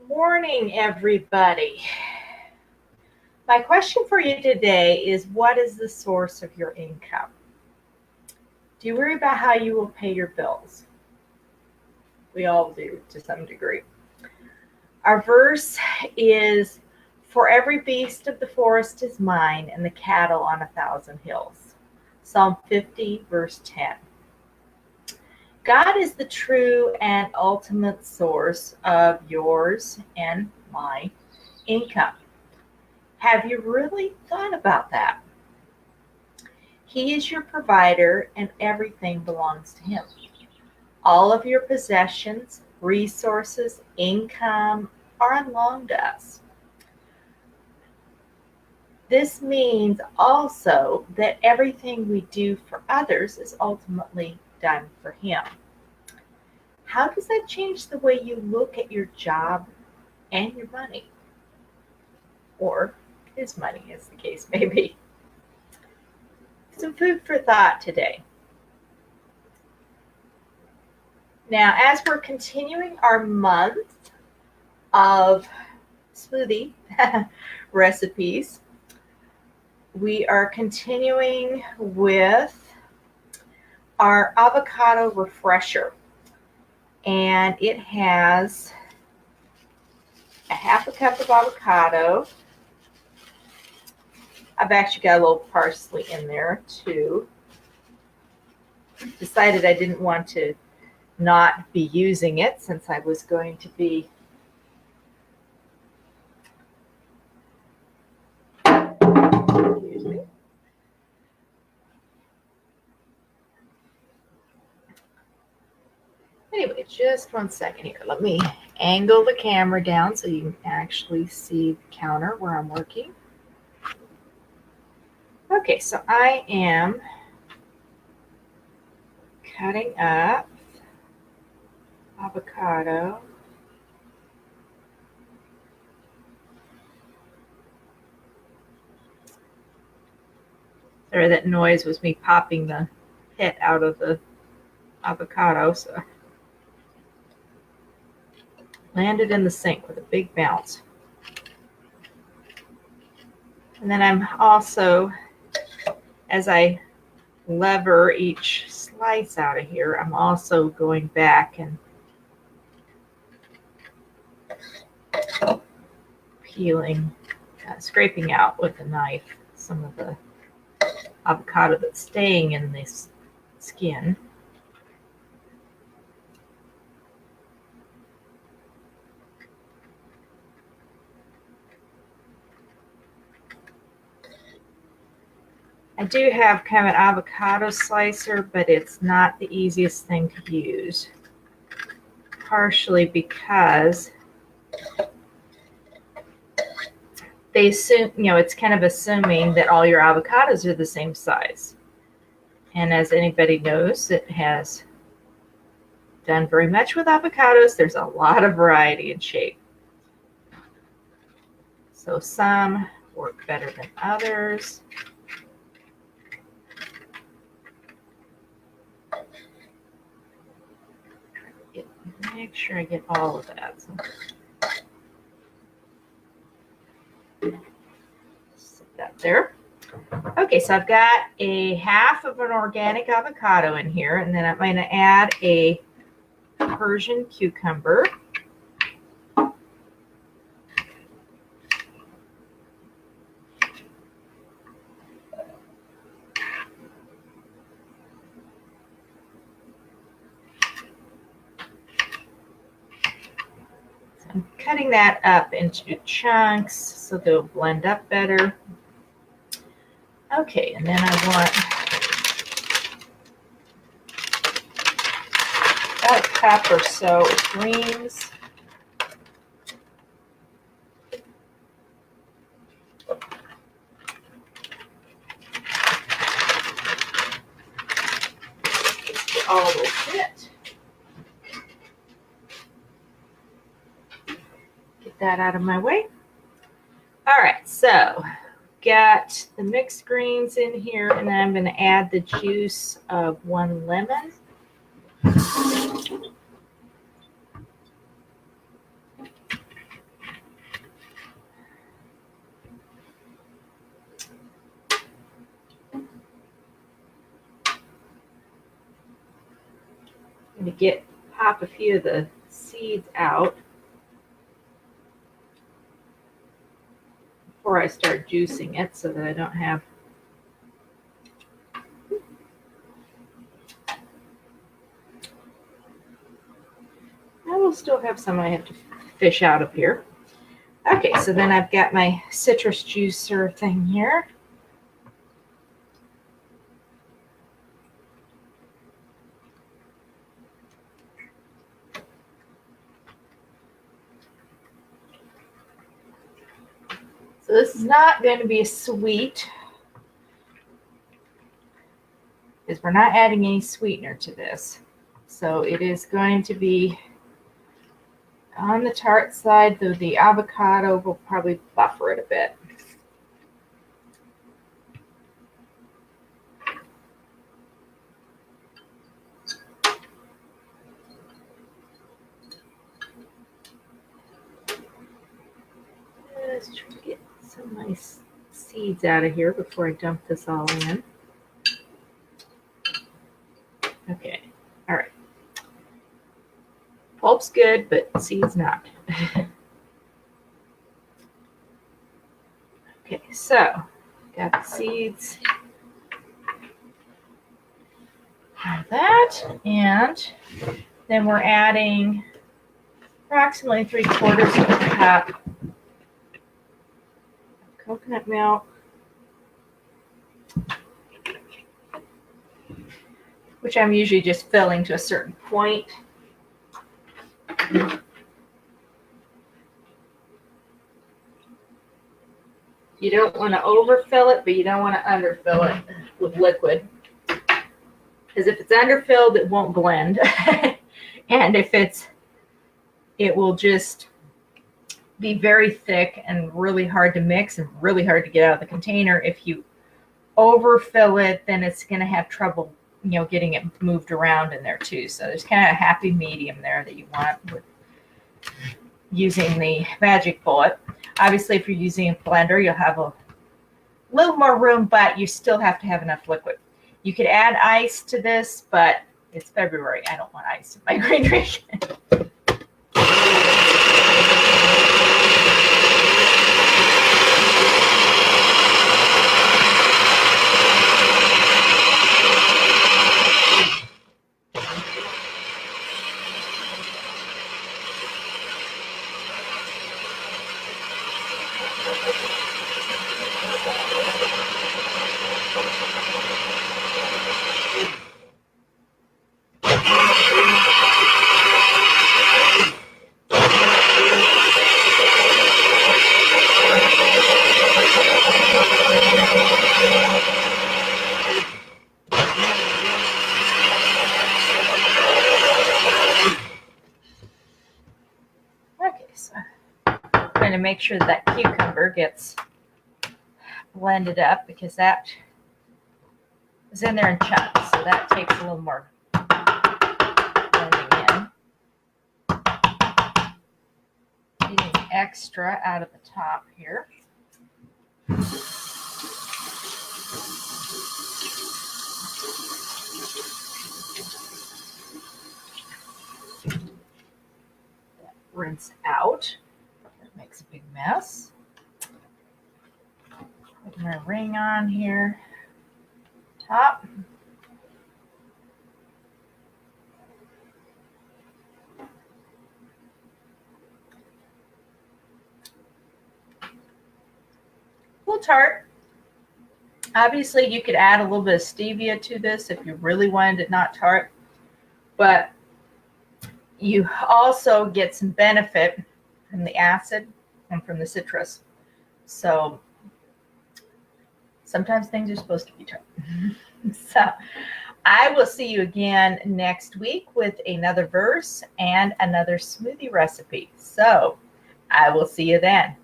Morning, everybody. My question for you today is, what is the source of your income? Do you worry about how you will pay your bills? We all do to some degree. Our verse is, "For every beast of the forest is mine, and the cattle on 1,000 hills." Psalm 50, verse 10. God is the true and ultimate source of yours and my income. Have you really thought about that? He is your provider, and everything belongs to Him. All of your possessions, resources, income are on loan to us. This means also that everything we do for others is ultimately done for Him. How does that change the way you look at your job and your money? Or his money, as the case may be. Some food for thought today. Now, as we're continuing our month of smoothie recipes, we are continuing with our Avocado Refresher. And it has a half a cup of avocado. I've actually got a little parsley in there too. Decided I didn't want to not be using it since I was going to be Anyway, just 1 second here. Let me angle the camera down so you can actually see the counter where I'm working. Okay, so I am cutting up avocado. Sorry, that noise was me popping the pit out of the avocado. So landed in the sink with a big bounce. And then I'm also, as I lever each slice out of here, I'm also going back and peeling, scraping out with a knife some of the avocado that's staying in this skin. I do have kind of an avocado slicer, but it's not the easiest thing to use. Partially because they assume, it's kind of assuming that all your avocados are the same size. And as anybody knows that has done very much with avocados, there's a lot of variety in shape. So some work better than others. Make sure I get all of that. So set that there. Okay, so I've got a half of an organic avocado in here, and then I'm going to add a Persian cucumber. I'm cutting that up into chunks so they'll blend up better. Okay, and then I want about a cup or so of greens. Just all will fit. Get that out of my way. All right, so got the mixed greens in here, and then I'm going to add the juice of 1 lemon. to pop a few of the seeds out before I start juicing it so that I don't have I will still have some I have to fish out of here. Okay, so then I've got my citrus juicer thing here. So this is not going to be a sweet, because we're not adding any sweetener to this. So it is going to be on the tart side, though the avocado will probably buffer it a bit. Let's try to get some nice seeds out of here before I dump this all in. Okay, all right. Pulp's good, but seeds not. Okay, so got the seeds. Have that, and then we're adding approximately 3/4 of a cup of coconut milk, which I'm usually just filling to a certain point. You don't want to overfill it, but you don't want to underfill it with liquid. Because if it's underfilled, it won't blend. And if it will just be very thick and really hard to mix and really hard to get out of the container. If you overfill it, then it's going to have trouble, getting it moved around in there too. So there's kind of a happy medium there that you want with using the magic bullet. Obviously, if you're using a blender, you'll have a little more room, but you still have to have enough liquid. You could add ice to this, but it's February. I don't want ice in my green drink. To make sure that cucumber gets blended up, because that is in there in chunks, so that takes a little more blending in. Getting extra out of the top here. Rinse out. Makes a big mess. Put my ring on here. Top. Little tart. Obviously, you could add a little bit of stevia to this if you really wanted it not tart, but you also get some benefit from the acid and from the citrus. So sometimes things are supposed to be tart. So I will see you again next week with another verse and another smoothie recipe. So I will see you then.